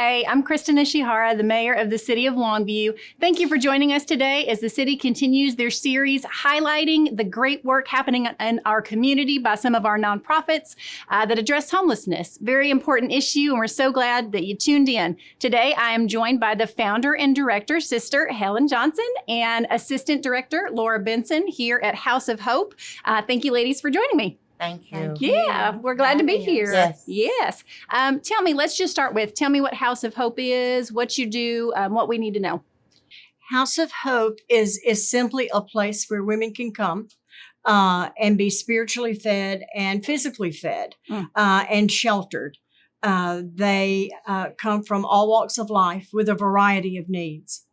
Hey, I'm Kristen Ishihara, the mayor of the city of Longview. Thank you for joining us today as the city continues their series highlighting the great work happening in our community by some of our nonprofits that address homelessness. Very important issue, and we're so glad that you tuned in. Today, I am joined by the founder and director, Sister Helen Johnson, and assistant director, Laura Benson, here at House of Hope. Thank you, ladies, for joining me. Thank you. Yeah, we're glad to be here. Yes. Yes. Tell me, let's just start with, tell me what House of Hope is, what you do, what we need to know. House of Hope is simply a place where women can come and be spiritually fed and physically fed and sheltered. They come from all walks of life with a variety of needs.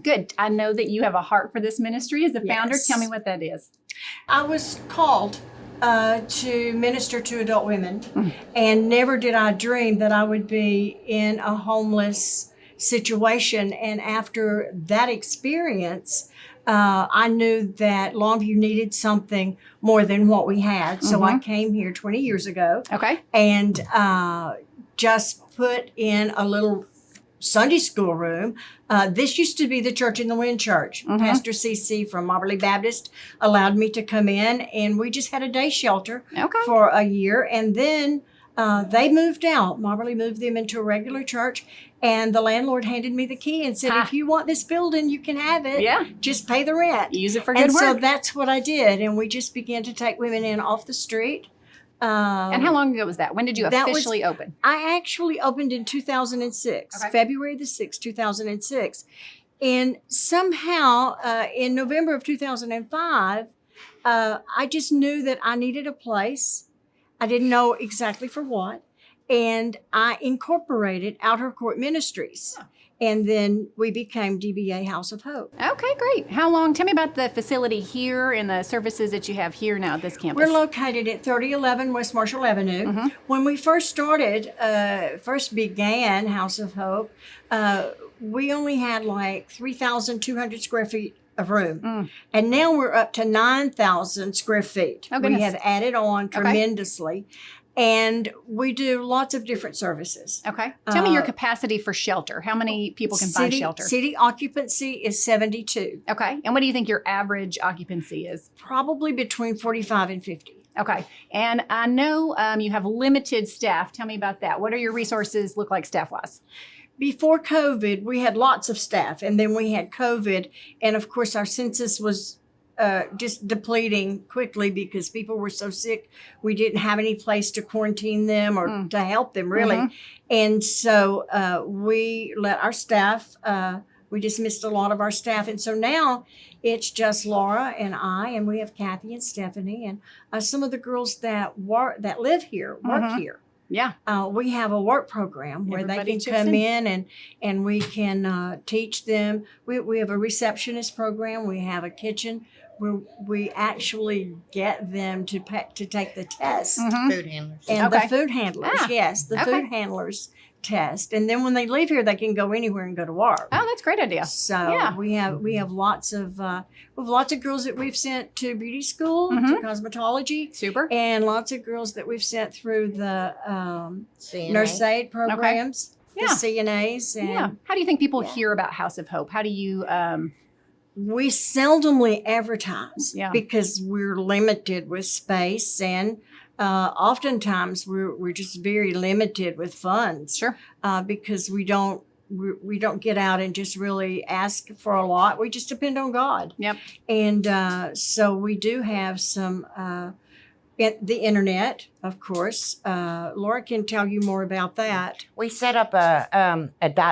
Good. I know that you have a heart for this ministry as a founder. Yes. Tell me what that is. I was called to minister to adult women, and never did I dream that I would be in a homeless situation. And after that experience, I knew that Longview needed something more than what we had. So I came here 20 years ago. Okay. And just put in a little Sunday school room. This used to be the Church in the Wind Church. Pastor CC from Moberly Baptist allowed me to come in, and we just had a day shelter for a year. And then they moved out. Moberly moved them into a regular church, and the landlord handed me the key and said, if you want this building, you can have it. Yeah. Just pay the rent. Use it for good work. And so that's what I did. And we just began to take women in off the street. And how long ago was that? When did you officially open? I actually opened in 2006, February the 6th, 2006. And somehow in November of 2005, I just knew that I needed a place. I didn't know exactly for what. And I incorporated Outer Court Ministries. And then we became DBA House of Hope. Okay, great. How long? Tell me about the facility here and the services that you have here now at this campus. We're located at 3011 West Marshall Avenue. When we first started, first began House of Hope, we only had like 3,200 square feet of room. And now we're up to 9,000 square feet. We have added on tremendously. And we do lots of different services. Okay. Tell me your capacity for shelter. How many people can find shelter? City occupancy is 72. Okay. And what do you think your average occupancy is? Probably between 45 and 50. Okay. And I know you have limited staff. Tell me about that. What are your resources look like staff-wise? Before COVID, we had lots of staff. And then we had COVID. And of course, our census was just depleting quickly because people were so sick. We didn't have any place to quarantine them or to help them, really. And so we let our staff, we dismissed a lot of our staff. And so now it's just Laura and I, and we have Kathy and Stephanie and some of the girls that live here, work here. Yeah. We have a work program where they can come in and we can teach them. We have a receptionist program. We have a kitchen where we actually get them to take the test. Food handlers. And the food handlers, yes, the food handlers test. And then when they leave here, they can go anywhere and go to work. Oh, that's a great idea. So we have lots of girls that we've sent to beauty school, to cosmetology. Super. And lots of girls that we've sent through the nurse aid programs, the CNAs. And How do you think people hear about House of Hope? How do you... We seldomly advertise because we're limited with space, and oftentimes we're just very limited with funds. Sure. Because we don't get out and just really ask for a lot. We just depend on God. Yep. And so we do have some the internet, of course. Laura can tell you more about that. We set up a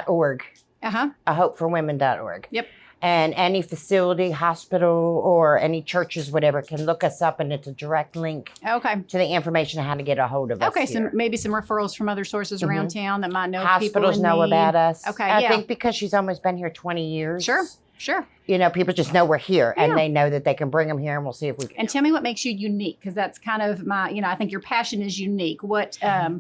.org, a hopeforwomen.org. Yep. And any facility, hospital, or any churches, whatever, can look us up, and it's a direct link to the information on how to get a hold of us. Okay, so maybe some referrals from other sources around town that might know hospitals people in know need. about us. Okay, I think because she's almost been here 20 years. Sure. You know, people just know we're here, and they know that they can bring them here, and we'll see if we can. And tell me what makes you unique, because that's kind of my, I think your passion is unique. What?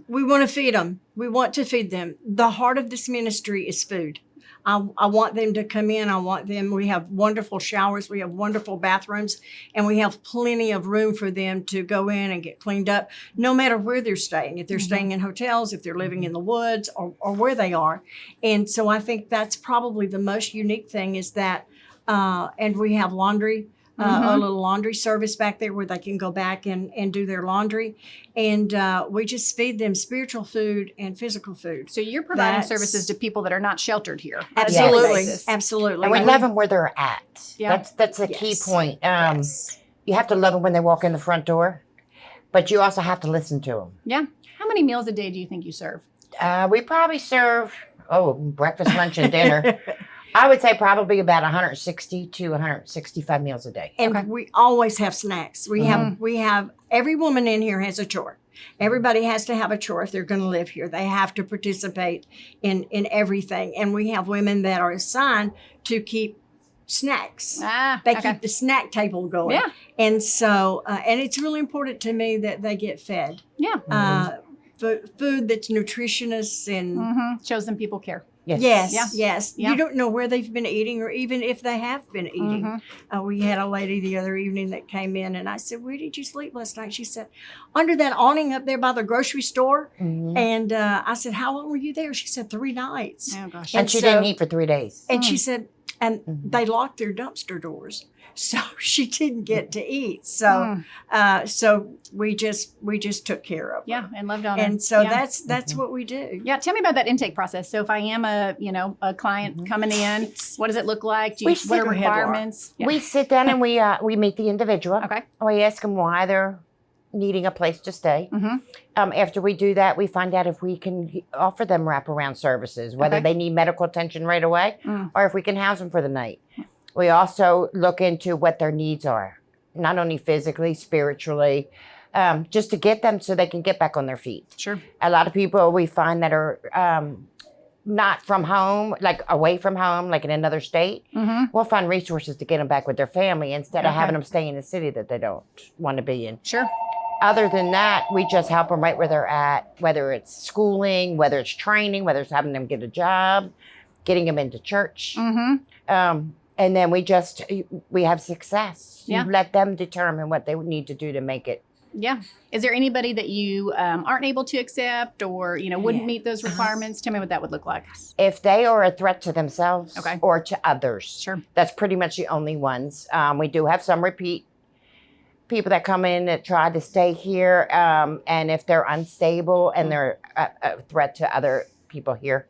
We want to feed them. We want to feed them. The heart of this ministry is food. I want them to come in. We have wonderful showers. We have wonderful bathrooms, and we have plenty of room for them to go in and get cleaned up, no matter where they're staying. If they're staying in hotels, if they're living in the woods, or where they are. And so I think that's probably the most unique thing is that, and we have laundry. A little laundry service back there where they can go back and do their laundry. And we just feed them spiritual food and physical food. So you're providing services to people that are not sheltered here. Absolutely. Absolutely. And we love them where they're at. Yeah. That's a key point. You have to love them when they walk in the front door, but you also have to listen to them. Yeah. How many meals a day do you think you serve? We probably serve, breakfast, lunch, and dinner. I would say probably about 160 to 165 meals a day. And we always have snacks. We have every woman in here has a chore. Everybody has to have a chore if they're going to live here. They have to participate in everything. And we have women that are assigned to keep snacks. They keep the snack table going. Yeah. And so, and it's really important to me that they get fed. Yeah. Food that's nutritious and shows them people care. Yes. Yeah. You don't know where they've been eating or even if they have been eating. We had a lady the other evening that came in and I said, "Where did you sleep last night?" She said, "Under that awning up there by the grocery store." And I said, "How long were you there?" She said, 3 nights. Oh, gosh. And she didn't eat for 3 days. And she said, and they locked their dumpster doors. So she didn't get to eat. So, so we just took care of her. Yeah, and loved on her. And so that's what we do. Yeah, tell me about that intake process. So if I am a client coming in, what does it look like? What are requirements? Yeah. We sit down and we meet the individual. Okay. We ask them why they're needing a place to stay. After we do that, we find out if we can offer them wraparound services, whether they need medical attention right away or if we can house them for the night. We also look into what their needs are, not only physically, spiritually, just to get them so they can get back on their feet. Sure. A lot of people we find that are not from home, like away from home, like in another state, we'll find resources to get them back with their family instead of having them stay in a city that they don't want to be in. Sure. Other than that, we just help them right where they're at, whether it's schooling, whether it's training, whether it's having them get a job, getting them into church. And then we have success. Yeah. You let them determine what they would need to do to make it. Yeah. Is there anybody that you aren't able to accept or, wouldn't meet those requirements? Tell me what that would look like. If they are a threat to themselves or to others, sure, that's pretty much the only ones. We do have some repeat people that come in that try to stay here. And if they're unstable and they're a threat to other people here,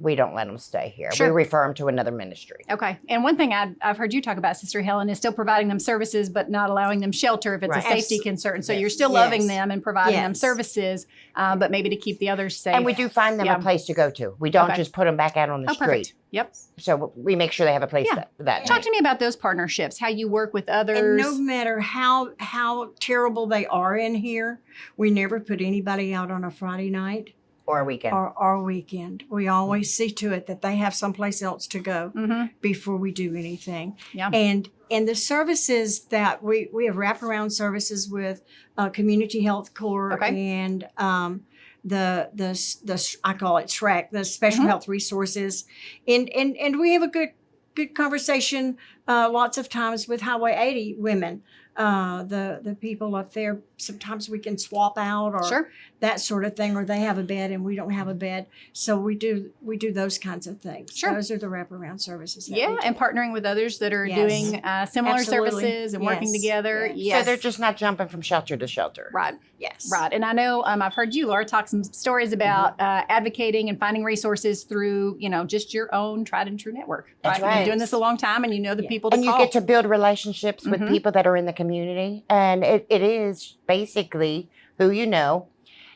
we don't let them stay here. Sure. We refer them to another ministry. Okay. And one thing I've heard you talk about, Sister Helen, is still providing them services, but not allowing them shelter if it's a safety concern. So you're still loving them and providing them services, but maybe to keep the others safe. And we do find them a place to go to. We don't just put them back out on the street. Perfect. Yep. So we make sure they have a place that Talk to me about those partnerships, how you work with others. And no matter how terrible they are in here, we never put anybody out on a Friday night. Or a weekend. Or weekend. We always see to it that they have someplace else to go before we do anything. Yeah. And the services that we have wraparound services with Community Health Corps and the I call it SHREC, the Special Health Resources. And we have a good conversation lots of times with Highway 80 women. The people up there, sometimes we can swap out or that sort of thing, or they have a bed and we don't have a bed. So we do those kinds of things. Sure. Those are the wraparound services. And partnering with others that are doing similar services and working together. Yes. So they're just not jumping from shelter to shelter. Right. Yes. Right. And I know I've heard you, Laura, talk some stories about advocating and finding resources through, just your own tried and true network. That's right. You've been doing this a long time and you know the people to call. And you get to build relationships with people that are in the community. And it is basically who you know.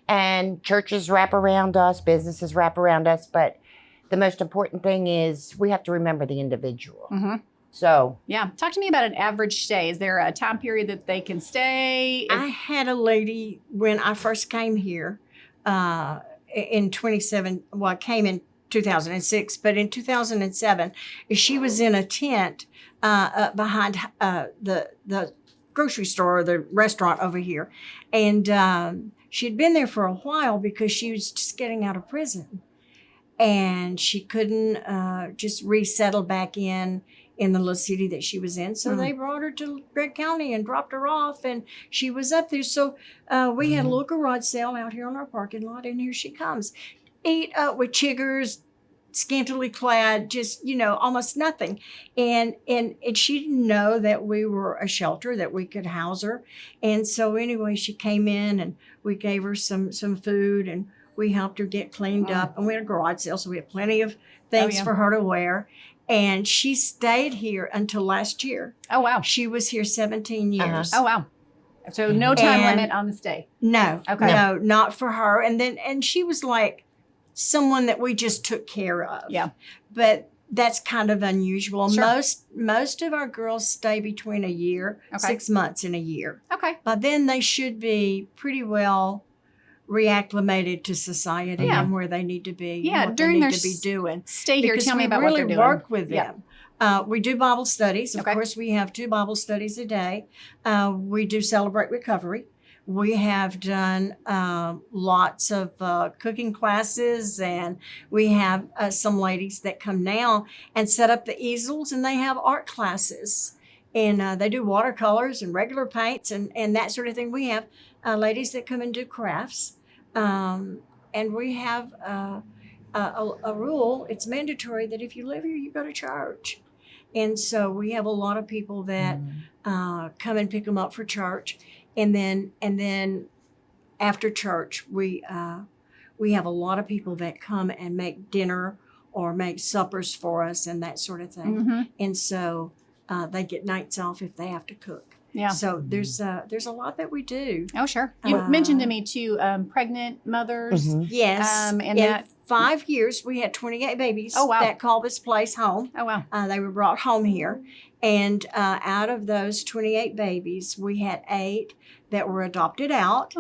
And churches wrap around us, businesses wrap around us. But the most important thing is we have to remember the individual. So. Yeah. Talk to me about an average stay. Is there a time period that they can stay? I had a lady when I first came here in 27. Well, I came in 2006, but in 2007, she was in a tent behind the grocery store or the restaurant over here. And she had been there for a while because she was just getting out of prison. and she couldn't just resettle back in the little city that she was in. So they brought her to Gregg County and dropped her off, and she was up there. So we had a little garage sale out here on our parking lot, and here she comes. Ate up with chiggers, scantily clad, just, almost nothing. And she didn't know that we were a shelter, that we could house her. And so anyway, she came in and we gave her some food, and we helped her get cleaned up. And we had a garage sale, so we had plenty of things for her to wear. And she stayed here until last year. Oh, wow. She was here 17 years. Oh, wow. So no time limit on the stay. No. Okay. No, not for her. And she was like someone that we just took care of. Yeah. But that's kind of unusual. Sure. Most of our girls stay between a year, 6 months and a year. Okay. But then they should be pretty well reacclimated to society and where they need to be. Yeah, what during they need their to be doing. Stay here. Because Tell me about really what they're doing. Work with them. We do Bible studies. Of Okay. course, we have 2 Bible studies a day. We do Celebrate Recovery. We have done lots of cooking classes, and we have some ladies that come now and set up the easels, and they have art classes. And they do watercolors and regular paints and that sort of thing. We have ladies that come and do crafts. And we have a rule. It's mandatory that if you live here, you go to church. And so we have a lot of people that come and pick them up for church. And then after church, we have a lot of people that come and make dinner or make suppers for us and that sort of thing. Mm-hmm. And so they get nights off if they have to cook. Yeah. So there's a lot that we do. Oh, sure. You mentioned to me too, pregnant mothers. Yes. And in that 5 years, we had 28 babies wow. that called this place home. Oh, wow. They were brought home here. And out of those 28 babies, we had 8 that were adopted out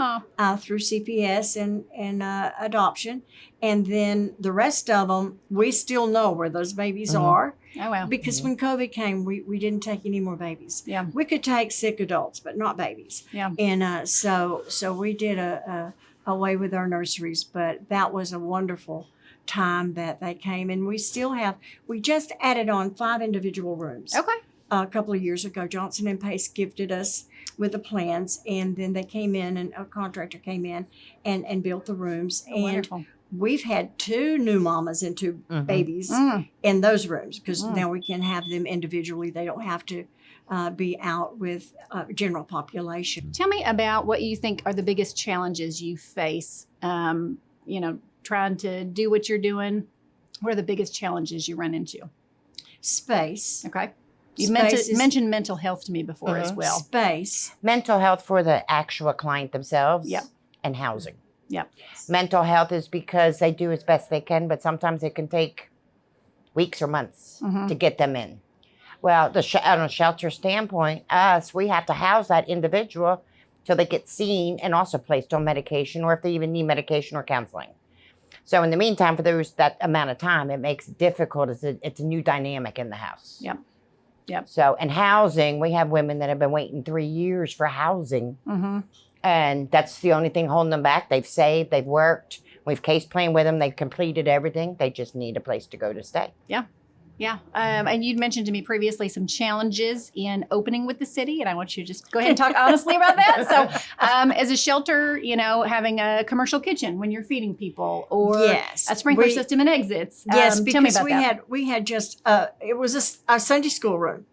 through CPS and adoption. And then the rest of them, we still know where those babies are. Oh, wow. Because when COVID came, we didn't take any more babies. Yeah. We could take sick adults, but not babies. Yeah. And so we did away with our nurseries, but that was a wonderful time that they came. And we just added on 5 individual rooms. Okay. A couple of years ago, Johnson and Pace gifted us with the plans, and then they came in, and a contractor came in and built the rooms. Oh, wonderful. We've had 2 new mamas and 2 babies in those rooms, because now we can have them individually. They don't have to be out with general population. Tell me about what you think are the biggest challenges you face, trying to do what you're doing. What are the biggest challenges you run into? Space. Okay. You mentioned mental health to me before as well. Space. Mental health for the actual client themselves. Yep. And housing. Yep. Mental health is because they do as best they can, but sometimes it can take weeks or months to get them in. Well, on a shelter standpoint, we have to house that individual till they get seen and also placed on medication, or if they even need medication or counseling. So in the meantime, for that amount of time, it makes it difficult. It's a new dynamic in the house. Yep. Yep. So in housing, we have women that have been waiting 3 years for housing. And that's the only thing holding them back. They've saved, they've worked, we've case planned with them, they've completed everything. They just need a place to go to stay. Yeah. Yeah. And you'd mentioned to me previously some challenges in opening with the city, and I want you to just go ahead and talk honestly about that. So as a shelter, having a commercial kitchen when you're feeding people, or a sprinkler system and exits. Yes, tell me because about we had just, it was a Sunday school room,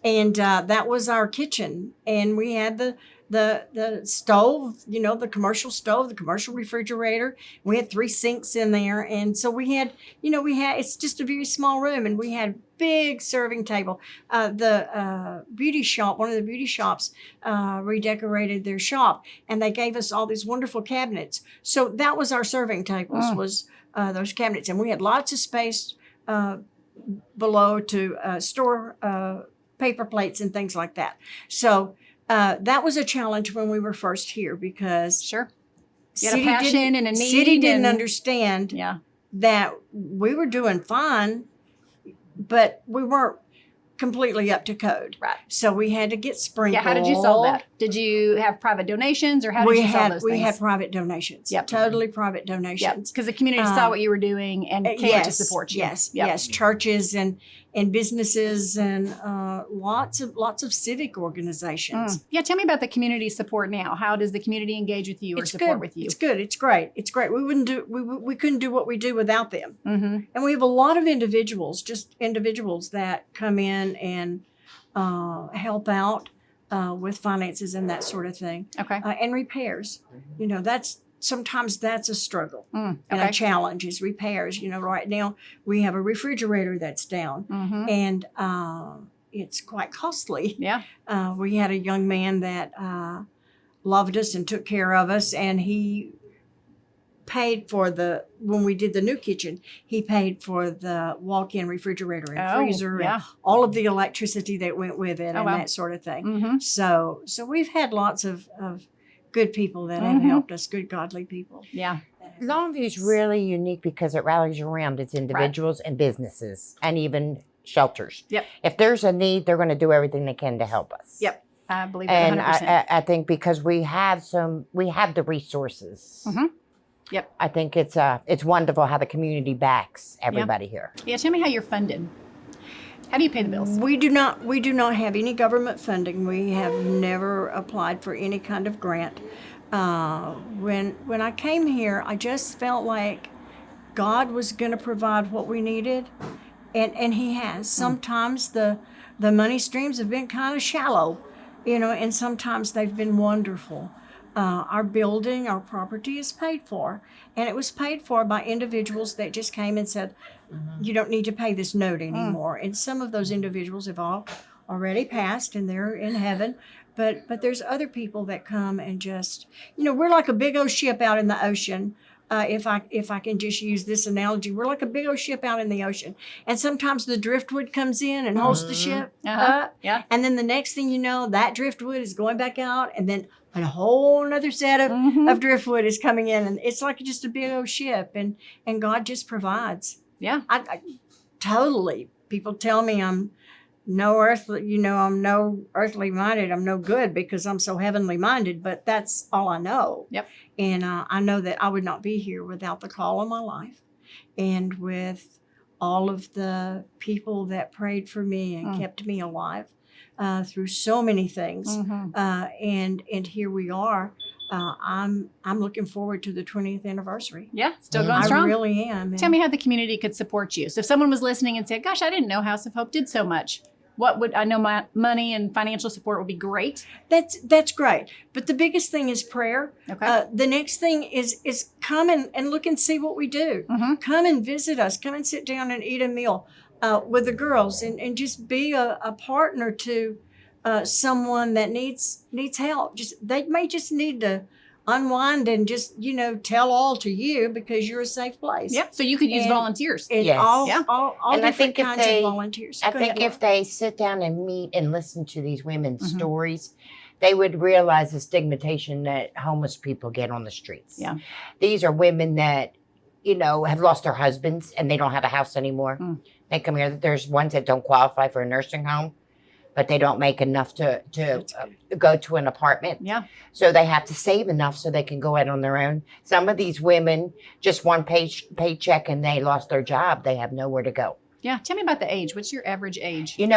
and that was our kitchen, and we had the stove, the commercial stove, the commercial refrigerator. We had 3 sinks in there. And so we had, it's just a very small room, and we had big serving table. The beauty shop, one of the beauty shops, redecorated their shop, and they gave us all these wonderful cabinets. So that was our serving tables, was those cabinets. And we had lots of space below to store paper plates and things like that. So that was a challenge when we were first here, because you had a passion and a need. City didn't understand that we were doing fine, but we weren't completely up to code. Right. So we had to get sprinkled. Yeah, how did you solve that? Did you have private donations, or how did you solve those things? We had private donations. Yep. Totally private donations. Because the community saw what you were doing and came to support you. Yes. Churches and businesses and lots of civic organizations. Yeah, tell me about the community support now. How does the community engage with you or support with you? It's good. It's great. It's great. We couldn't do what we do without them. Mm-hmm. And we have a lot of individuals that come in and help out with finances and that sort of thing. Okay. And repairs. You know, sometimes that's a struggle and okay. a challenge is repairs. You know, right now we have a refrigerator that's down and it's quite costly. Yeah. We had a young man that loved us and took care of us, and he paid for when we did the new kitchen, he paid for the walk-in refrigerator and freezer and all of the electricity that went with it and that sort of thing. Mm-hmm. So we've had lots of good people that have helped us, good godly people. Yeah. Longview is really unique because it rallies around its individuals and businesses and even shelters. Yep. If there's a need, they're going to do everything they can to help us. Yep. I believe that 100%. And I think because we have the resources. Mm-hmm. Yep. I think it's wonderful how the community backs everybody here. Yeah. Tell me how you're funded. How do you pay the bills? We do not have any government funding. We have never applied for any kind of grant. When I came here, I just felt like God was going to provide what we needed, and He has. Sometimes the money streams have been kind of shallow, you know, and sometimes they've been wonderful. Our building, our property is paid for, and it was paid for by individuals that just came and said, you don't need to pay this note anymore. And some of those individuals have already passed and they're in heaven, but there's other people that come and just, you know, we're like a big old ship out in the ocean. If I can just use this analogy, we're like a big old ship out in the ocean, and sometimes the driftwood comes in and holds the ship up, and then the next thing you know, that driftwood is going back out, and then a whole other set of driftwood is coming in, and it's like just a big old ship, and God just provides. Yeah, I totally. People tell me I'm no earthly minded. I'm no good because I'm so heavenly minded, but that's all I know. Yep. And I know that I would not be here without the call of my life, and with all of the people that prayed for me and kept me alive through so many things. And here we are. I'm looking forward to the 20th anniversary. Yeah, still going strong. I really am. Tell me how the community could support you. So if someone was listening and said, gosh, I didn't know House of Hope did so much. I know my money and financial support would be great. That's great. But the biggest thing is prayer. Okay. The next thing is come and look and see what we do. Come and visit us. Come and sit down and eat a meal with the girls and just be a partner to someone that needs help. They may just need to unwind and just, tell all to you because you're a safe place. Yeah. So you could use volunteers. And Yes. all And I different think if kinds they- of volunteers. I Go think ahead, if they sit down and meet and listen to these women's stories, they would realize the stigmatization that homeless people get on the streets. Yeah. These are women that, have lost their husbands and they don't have a house anymore. They come here. There's ones that don't qualify for a nursing home, but they don't make enough to go to an apartment. Yeah. So they have to save enough so they can go out on their own. Some of these women, just one paycheck and they lost their job. They have nowhere to go. Yeah. Tell me about the age. What's your average age? We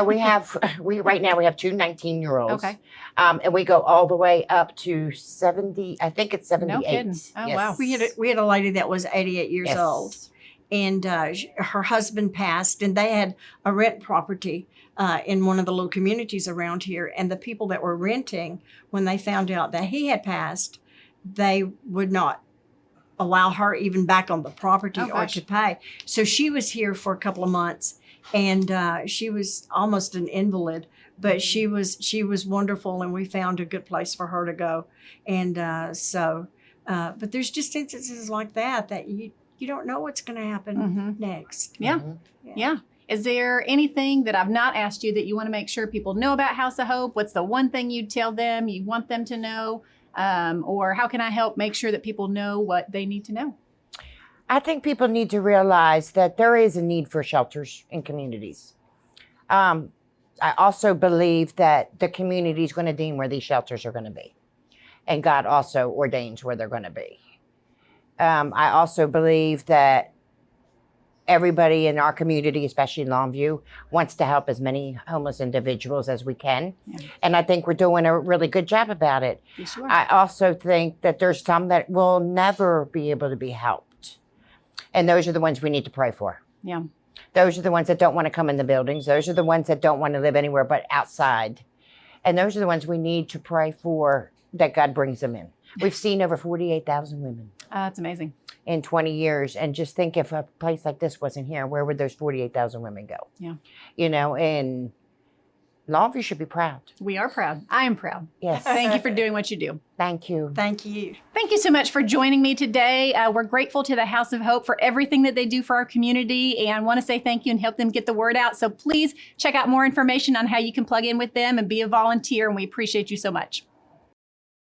right now we have two 19-year-olds. Okay. And we go all the way up to 70. I think it's 78. No kidding. Oh, wow. We had a lady that was 88 years old, and her husband passed, and they had a rent property in one of the little communities around here. And the people that were renting, when they found out that he had passed, they would not allow her even back on the property or to pay. So she was here for a couple of months, and she was almost an invalid, but she was wonderful, and we found a good place for her to go. And but there's just instances like that you don't know what's going to happen next. Yeah. Yeah. Is there anything that I've not asked you that you want to make sure people know about House of Hope? What's the one thing you'd tell them you want them to know? Or how can I help make sure that people know what they need to know? I think people need to realize that there is a need for shelters in communities. I also believe that the community is going to deem where these shelters are going to be. And God also ordains where they're going to be. I also believe that everybody in our community, especially in Longview, wants to help as many homeless individuals as we can. Yeah. And I think we're doing a really good job about it. Yes, you are. I also think that there's some that will never be able to be helped. And those are the ones we need to pray for. Yeah. Those are the ones that don't want to come in the buildings. Those are the ones that don't want to live anywhere but outside. And those are the ones we need to pray for, that God brings them in. We've seen over 48,000 women. That's amazing. In 20 years. And just think, if a place like this wasn't here, where would those 48,000 women go? Yeah. You know, and Longview should be proud. We are proud. I am proud. Yes. Thank you for doing what you do. Thank you. Thank you. Thank you so much for joining me today. We're grateful to the House of Hope for everything that they do for our community, and want to say thank you and help them get the word out. So please check out more information on how you can plug in with them and be a volunteer, and we appreciate you so much.